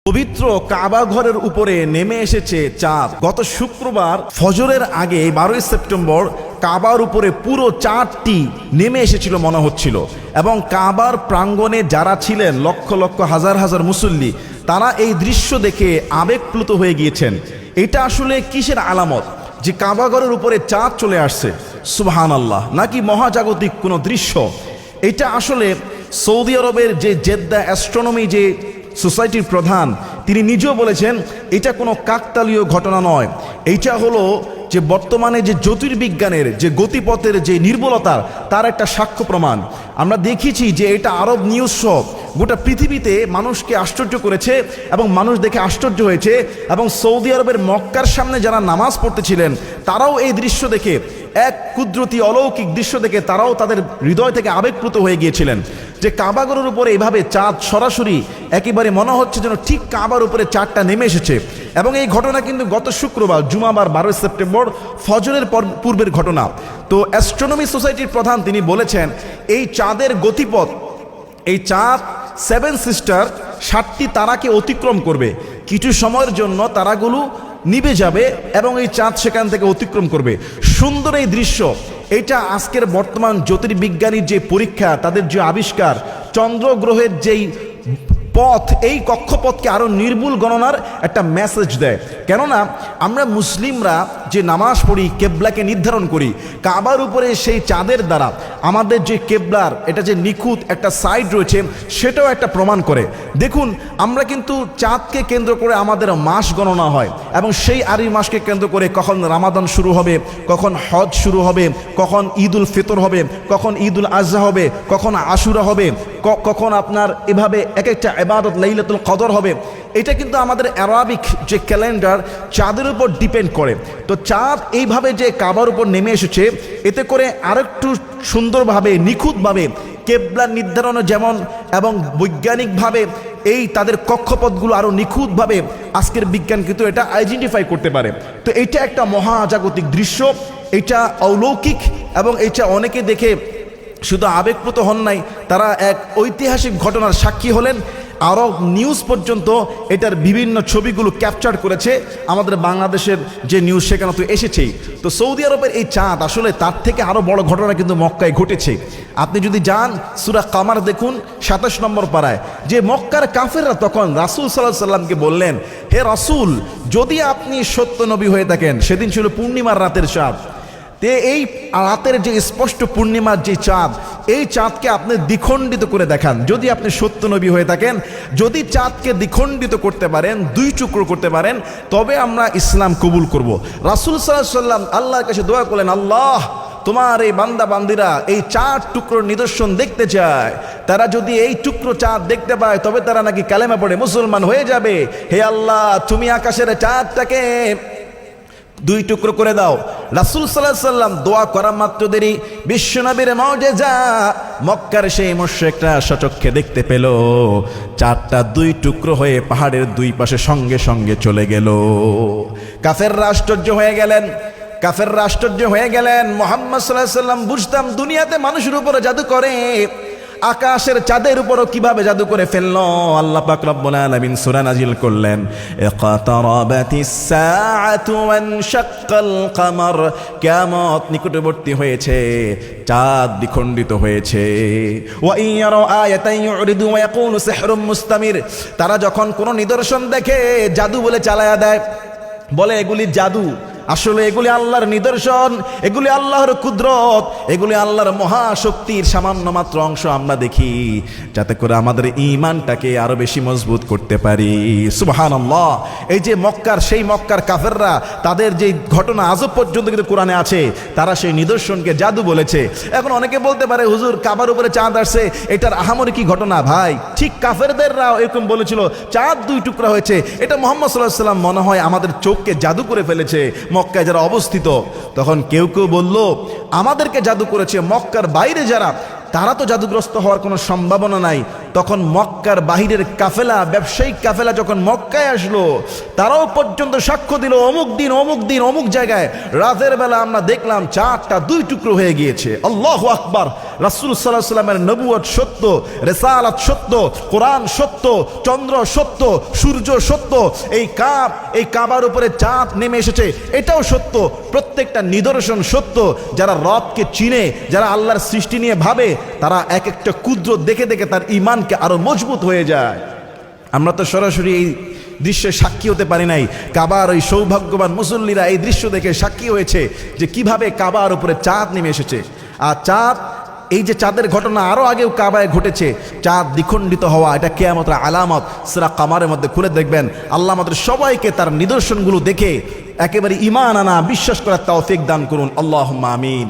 পবিত্র কাবা ঘরের উপরে নেমে এসেছে চাঁদ। গত শুক্রবার ফজরের আগে 12 সেপ্টেম্বর কাবার উপরে পুরো চাঁদটি নেমে এসেছিল মনে হচ্ছিল, এবং কাবার প্রাঙ্গণে যারা ছিলেন লক্ষ লক্ষ হাজার হাজার মুসল্লি, তারা এই দৃশ্য দেখে আবেগপ্লুত হয়ে গিয়েছেন। এটা আসলে কিসের আলামত যে কাবা ঘরের উপরে চাঁদ চলে আসছে? সুবহানাল্লাহ, নাকি মহাজাগতিক কোনো দৃশ্য? এটা আসলে সৌদি আরবের যে জেদ্দা অ্যাস্ট্রোনমি যে সোসাইটির প্রধান, তিনি নিজেও বলেছেন এটা কোনো কাকতালীয় ঘটনা নয়, এইটা হলো যে বর্তমানে যে জ্যোতির্বিজ্ঞানের যে গতিপথের যে নির্বলতা তার একটা সাক্ষ্য প্রমাণ। আমরা দেখেছি যে এটা আরব নিউজ সব গোটা পৃথিবীতে মানুষকে আশ্চর্য করেছে এবং মানুষ দেখে আশ্চর্য হয়েছে, এবং সৌদি আরবের মক্কার সামনে যারা নামাজ পড়তেছিলেন তারাও এই দৃশ্য দেখে, এক কুদরতি অলৌকিক দৃশ্য দেখে তারাও তাদের হৃদয় থেকে আবেগপ্লুত হয়ে গিয়েছিলেন যে কাবাগরের উপরে এইভাবে চাঁদ সরাসরি একেবারে মনে হচ্ছে যেন ঠিক কাবার উপরে চাঁদটা নেমে এসেছে। এবং এই ঘটনা কিন্তু গত শুক্রবার জুমাবার 12 সেপ্টেম্বর ফজরের পূর্বের ঘটনা। তো অ্যাস্ট্রোনমি সোসাইটির প্রধান তিনি বলেছেন এই চাঁদের গতিপথ, এই চাঁদ 7 সিস্টার 7টি তারাকে অতিক্রম করবে, কিছু সময়ের জন্য তারাগুলো নিভে যাবে এবং এই চাঁদ সেখান থেকে অতিক্রম করবে। সুন্দর এই দৃশ্য, এটা আজকের বর্তমান জ্যোতির্বিজ্ঞানীর যে পরীক্ষা, তাদের যে আবিষ্কার, চন্দ্রগ্রহের যেই পথ, এই কক্ষপথকে আরও নির্ভুল গণনার একটা মেসেজ দেয়। কেননা আমরা মুসলিমরা যে নামাজ পড়ি, কেবলাকে নির্ধারণ করি কাবার উপরে, সেই চাঁদের দ্বারা আমাদের যে কেবলার এটা যে নিখুঁত একটা সাইড রয়েছে সেটাও একটা প্রমাণ করে। দেখুন, আমরা কিন্তু চাঁদকে কেন্দ্র করে আমাদের মাস গণনা হয়, এবং সেই আরবি মাসকে কেন্দ্র করে কখন রামাদান শুরু হবে, কখন হজ শুরু হবে, কখন ঈদ উল ফিতর হবে, কখন ঈদ উল আজহা হবে, কখন আশুরা হবে, কখন আপনার এভাবে এক একটা ইবাদত লাইলাতুল কদর হবে। এটা কিন্তু আমাদের আরবিক যে ক্যালেন্ডার চাঁদের উপর ডিপেন্ড করে। তো চাঁদ এইভাবে যে কাবার উপর নেমে এসেছে, এতে করে আরেকটু সুন্দরভাবে নিখুঁতভাবে কেবলা নির্ধারণ যেমন, এবং বৈজ্ঞানিকভাবে এই তাদের কক্ষপথগুলো আরও নিখুঁতভাবে আজকের বিজ্ঞান কিন্তু এটা আইডেন্টিফাই করতে পারে। তো এটা একটা মহাজাগতিক দৃশ্য, এটা অলৌকিক, এবং এটা অনেকে দেখে শুধু আবেগপ্লুত হন নাই, তারা এক ঐতিহাসিক ঘটনার সাক্ষী হলেন। আরব নিউজ পর্যন্ত এটার বিভিন্ন ছবিগুলো ক্যাপচার করেছে, আমাদের বাংলাদেশের যে নিউজ সেখানে তো এসেছেই। তো সৌদি আরবের এই চাঁদ আসলে তার থেকে আরও বড় ঘটনা কিন্তু মক্কায় ঘটেছে। আপনি যদি যান সূরা কামার দেখুন 27 নম্বর পারায়, যে মক্কার কাফেররা তখন রাসূল সাল্লাল্লাহু আলাইহি সাল্লামকে বললেন, হে রাসূল, যদি আপনি সত্য নবী হয়ে থাকেন, সেদিন ছিল পূর্ণিমার রাতের চাঁদ, তে এই রাতের যে স্পষ্ট পূর্ণিমার যে চাঁদ, এই চাঁদকে আপনি দ্বিখণ্ডিত করে দেখান। যদি আপনি সত্য নবী হয়ে থাকেন, যদি চাঁদকে দ্বিখণ্ডিত করতে পারেন, 2 টুকরো করতে পারেন, তবে আমরা ইসলাম কবুল করব। রাসূল সাল্লাল্লাহু আলাইহি সাল্লাম আল্লাহর কাছে দোয়া করলেন, আল্লাহ, তোমার এই বান্দা বান্দিরা এই 4 টুকরোর নিদর্শন দেখতে চায়, তারা যদি এই টুকরো চাঁদ দেখতে পায় তবে তারা নাকি কালেমা পড়ে মুসলমান হয়ে যাবে। হে আল্লাহ, তুমি আকাশের চাঁদটাকে 2 টুকরো করে দাও। রাসূল সাল্লাল্লাহু আলাইহি সাল্লাম দোয়া করা মাত্র দেরি বিশ্বনবীর মুজিজা, মক্কার সেই মুশরিকরা সচক্ষে দেখতে পেল চাঁদটা 2 টুকরো হয়ে পাহাড়ের 2 পাশে সঙ্গে সঙ্গে চলে গেল। কাফেররা আশ্চর্য হয়ে গেলেন, কাফেররা আশ্চর্য হয়ে গেলেন। মুহাম্মদ সাল্লাল্লাহু আলাইহি সাল্লাম বুঝতাম দুনিয়াতে মানুষের উপরে জাদু করে, আকাশের চাঁদের উপরও কিভাবে জাদু করে ফেললো। আল্লাহ পাক রব্বুল আলামিন সূরা নাজিল করলেন, ইকতারাবাতিস সাআতু ওয়ানশাক্কাল কমার, কিয়ামত নিকটবর্তী হয়েছে, চাঁদ দ্বিখণ্ডিত হয়েছে। ওয়া ইয়ারা আয়াতান ইউরিদু ওয়া ইয়াকুলু সিহরুম মুস্তামির, তারা যখন কোনো নিদর্শন দেখে জাদু বলে চালায়া দেয়, বলে এগুলি জাদু, আসলে এগুলি আল্লাহর নিদর্শন, এগুলি আল্লাহর কুদরত, এগুলি আল্লাহর মহাশক্তির সামান্য মাত্র অংশ আমরা দেখি, যাতে করে আমাদের ঈমানটাকে আরো বেশি মজবুত করতে পারি। সুবহানাল্লাহ। এই যে মক্কার, সেই মক্কার কাফেররা, তাদের যে ঘটনা আজও পর্যন্ত কিন্তু কোরআনে আছে, তারা সেই নিদর্শনকে জাদু বলেছে। এখন অনেকে বলতে পারে, হুজুর কাবার উপরে চাঁদ আসছে, এটার আহামরি কি ঘটনা? ভাই, ঠিক কাফেরদেররাও এরকম বলেছিল, চাঁদ 2 টুকরা হয়েছে, এটা মুহাম্মদ সাল্লাল্লাহু আলাইহি সাল্লাম মনে হয় আমাদের চোখকে জাদু করে ফেলেছে। মক্কায় যারা অবস্থিত, তখন কেউ কেউ বলল আমাদেরকে জাদু করেছে, মক্কার বাইরে যারা, তারা তো জাদুগ্রস্ত হওয়ার কোনো সম্ভাবনা নাই। তখন মক্কার বাহিরের কাফেলা, ব্যবসায়িক কাফেলা যখন মক্কায় আসলো, তারাও পর্যন্ত সাক্ষ্য দিল অমুক দিন অমুক দিন অমুক জায়গায় রাতের বেলা আমরা দেখলাম চাঁদটা 2 টুকরো হয়ে গিয়েছে। আল্লাহু আকবার। রাসূল সাল্লাল্লাহু আলাইহি ওয়াসাল্লামের নবুয়ত সত্য, রিসালাত সত্য, কোরআন সত্য, চন্দ্র সত্য, সূর্য সত্য, এই কাবার উপরে চাঁদ নেমে এসেছে এটাও সত্য। প্রত্যেকটা নিদর্শন সত্য। যারা রবকে চিনে, যারা আল্লাহর সৃষ্টি নিয়ে ভাবে, তারা এক একটা ক্ষুদ্র দেখে দেখে তার ঈমানকে আরো মজবুত হয়ে যায়। আমরা তো সরাসরি এই দৃশ্যে সাক্ষী হতে পারি নাই। কাবার ওই সৌভাগ্যবান মুসল্লিরা এই দৃশ্য দেখে সাক্ষী হয়েছে যে কিভাবে কাবার উপরে চাঁদ নেমে এসেছে। আর চাঁদ, এই যে চাঁদের ঘটনা আরো আগেও কাবায় ঘটেছে, চাঁদ দ্বিখণ্ডিত হওয়া, এটা কিয়ামতের আলামত। সূরা কামারের মধ্যে খুলে দেখবেন। আল্লাহ আমাদের সবাইকে তার নিদর্শনগুলো দেখে একেবারে ঈমান আনা, বিশ্বাস করার তৌফিক দান করুন। আল্লাহুম্মা আমিন।